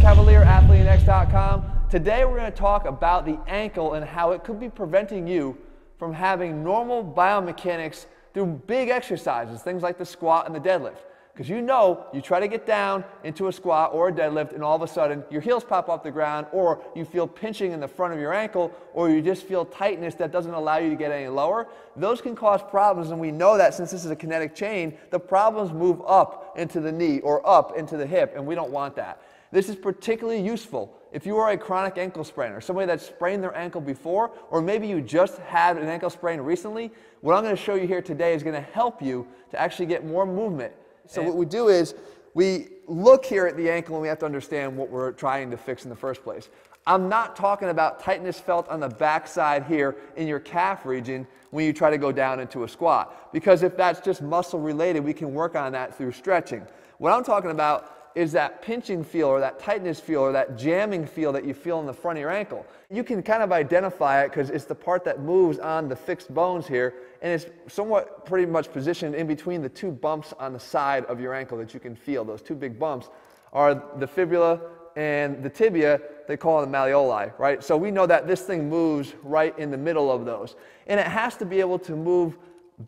TWATHLEAN-X.com. Today we're going to talk about the ankle and how it could be preventing you from having normal biomechanics through big exercises, things like the squat and the deadlift. Because you know, you try to get down into a squat or a deadlift and all of a sudden your heels pop off the ground, or you feel pinching in the front of your ankle, or you just feel tightness that doesn't allow you to get any lower. Those can cause problems, and we know that since this is a kinetic chain, the problems move up into the knee or up into the hip, and we don't want that. This is particularly useful if you are a chronic ankle sprainer, somebody that's sprained their ankle before, or maybe you just had an ankle sprain recently. What I'm going to show you here today is going to help you to actually get more movement. So what we do is we look here at the ankle and we have to understand what we're trying to fix in the first place. I'm not talking about tightness felt on the backside here in your calf region when you try to go down into a squat, because if that's just muscle related, we can work on that through stretching. What I'm talking about is that pinching feel or that tightness feel or that jamming feel that you feel in the front of your ankle. You can kind of identify it because it's the part that moves on the fixed bones here, and it's somewhat pretty much positioned in between the two bumps on the side of your ankle that you can feel. Those two big bumps are the fibula and the tibia. They call it the malleoli, right? So we know that this thing moves right in the middle of those, and it has to be able to move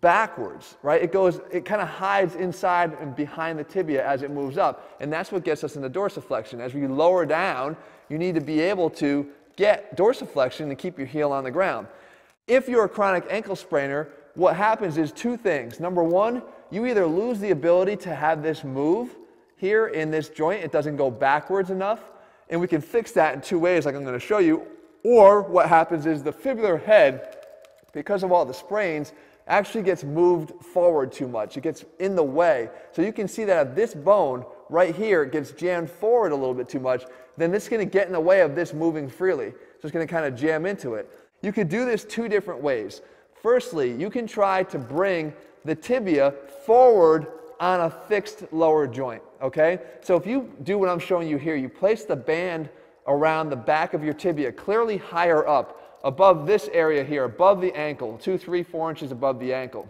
backwards, right? It kind of hides inside and behind the tibia as it moves up, and that's what gets us into dorsiflexion. As we lower down, you need to be able to get dorsiflexion to keep your heel on the ground. If you're a chronic ankle sprainer, what happens is two things. Number one, you either lose the ability to have this move here in this joint, it doesn't go backwards enough, and we can fix that in two ways like I'm going to show you, or what happens is the fibular head, because of all the sprains, actually gets moved forward too much. It gets in the way. So you can see that if this bone right here gets jammed forward a little bit too much, then this is going to get in the way of this moving freely. So it's going to kind of jam into it. You could do this two different ways. Firstly, you can try to bring the tibia forward on a fixed lower joint, okay? So if you do what I'm showing you here, you place the band around the back of your tibia clearly higher up, above this area here, above the ankle, 2, 3, 4 inches above the ankle.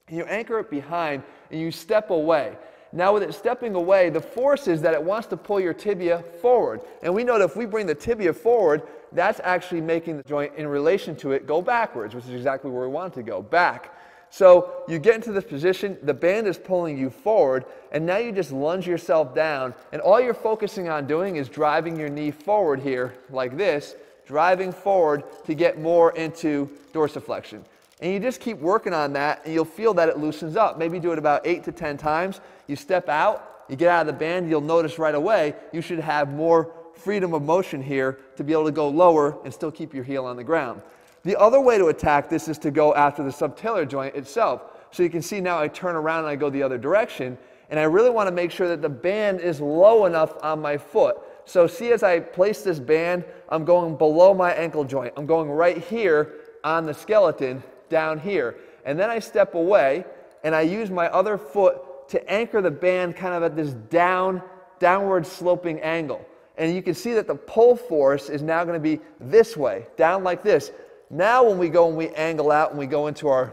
And you anchor it behind and you step away. Now with it stepping away, the force is that it wants to pull your tibia forward. And we know that if we bring the tibia forward, that's actually making the joint in relation to it go backwards, which is exactly where we want it to go, back. So you get into this position, the band is pulling you forward, and now you just lunge yourself down, and all you're focusing on doing is driving your knee forward here, like this, driving forward to get more into dorsiflexion. And you just keep working on that, and you'll feel that it loosens up. Maybe do it about 8 to 10 times. You step out, you get out of the band, you'll notice right away you should have more freedom of motion here to be able to go lower and still keep your heel on the ground. The other way to attack this is to go after the subtalar joint itself. So you can see now I turn around and I go the other direction, and I really want to make sure that the band is low enough on my foot. So see, as I place this band, I'm going below my ankle joint. I'm going right here on the skeleton, down here. And then I step away, and I use my other foot to anchor the band kind of at this downward sloping angle. And you can see that the pull force is now going to be this way, down like this. Now when we go and we angle out and we go into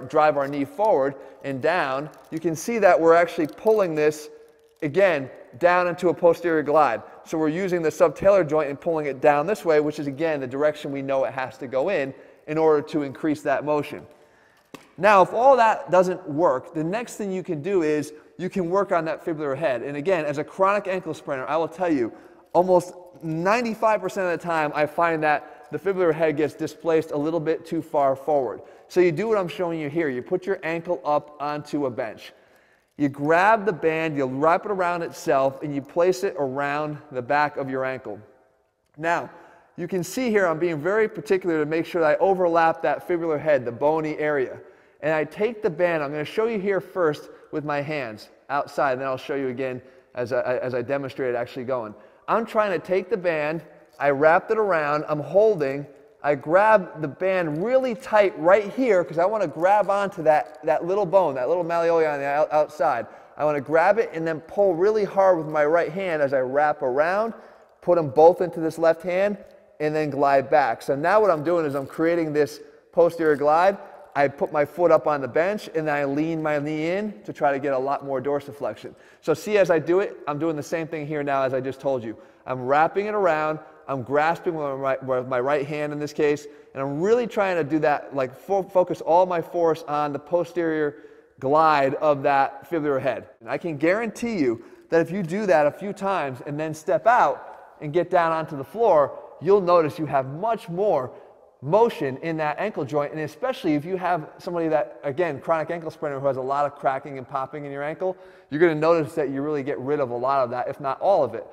drive our knee forward and down, you can see that we're actually pulling this, again, down into a posterior glide. So we're using the subtalar joint and pulling it down this way, which is again the direction we know it has to go in order to increase that motion. Now, if all that doesn't work, the next thing you can do is you can work on that fibular head. And again, as a chronic ankle sprainer, I will tell you, almost 95% of the time I find that the fibular head gets displaced a little bit too far forward. So you do what I'm showing you here. You put your ankle up onto a bench. You grab the band, you wrap it around itself, and you place it around the back of your ankle. Now, you can see here I'm being very particular to make sure that I overlap that fibular head, the bony area. And I take the band, I'm going to show you here first with my hands outside, and then I'll show you again as I demonstrate it actually going. I'm trying to take the band, I wrap it around, I'm holding, I grab the band really tight right here because I want to grab onto that little bone, that little malleoli on the outside. I want to grab it and then pull really hard with my right hand as I wrap around, put them both into this left hand, and then glide back. So now what I'm doing is I'm creating this posterior glide. I put my foot up on the bench, and then I lean my knee in to try to get a lot more dorsiflexion. So see, as I do it, I'm doing the same thing here now as I just told you. I'm wrapping it around, I'm grasping with my right hand in this case, and I'm really trying to do that, like focus all my force on the posterior glide of that fibular head. And I can guarantee you that if you do that a few times and then step out and get down onto the floor, you'll notice you have much more motion in that ankle joint, and especially if you have somebody that, again, chronic ankle sprainer who has a lot of cracking and popping in your ankle, you're going to notice that you really get rid of a lot of that, if not all of it.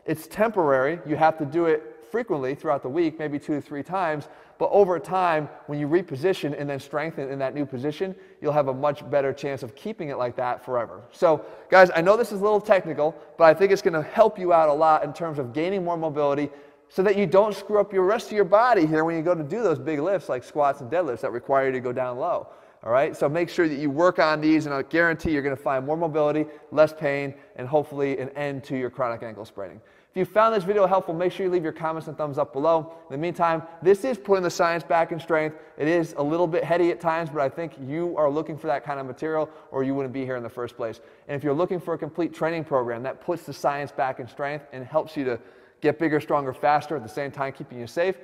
It's temporary. You have to do it frequently throughout the week, maybe 2 to 3 times, but over time, when you reposition and then strengthen in that new position, you'll have a much better chance of keeping it like that forever. So, guys, I know this is a little technical, but I think it's going to help you out a lot in terms of gaining more mobility so that you don't screw up your rest of your body here when you go to do those big lifts like squats and deadlifts that require you to go down low. All right, so make sure that you work on these, and I guarantee you're going to find more mobility, less pain, and hopefully an end to your chronic ankle spraining. If you found this video helpful, make sure you leave your comments and thumbs up below. In the meantime, this is putting the science back in strength. It is a little bit heady at times, but I think you are looking for that kind of material or you wouldn't be here in the first place. And if you're looking for a complete training program that puts the science back in strength and helps you to get bigger, stronger, faster, at the same time keeping you safe,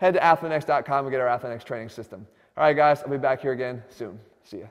head to ATHLEAN-X.com and get our ATHLEAN-X training system. All right, guys, I'll be back here again soon. See ya.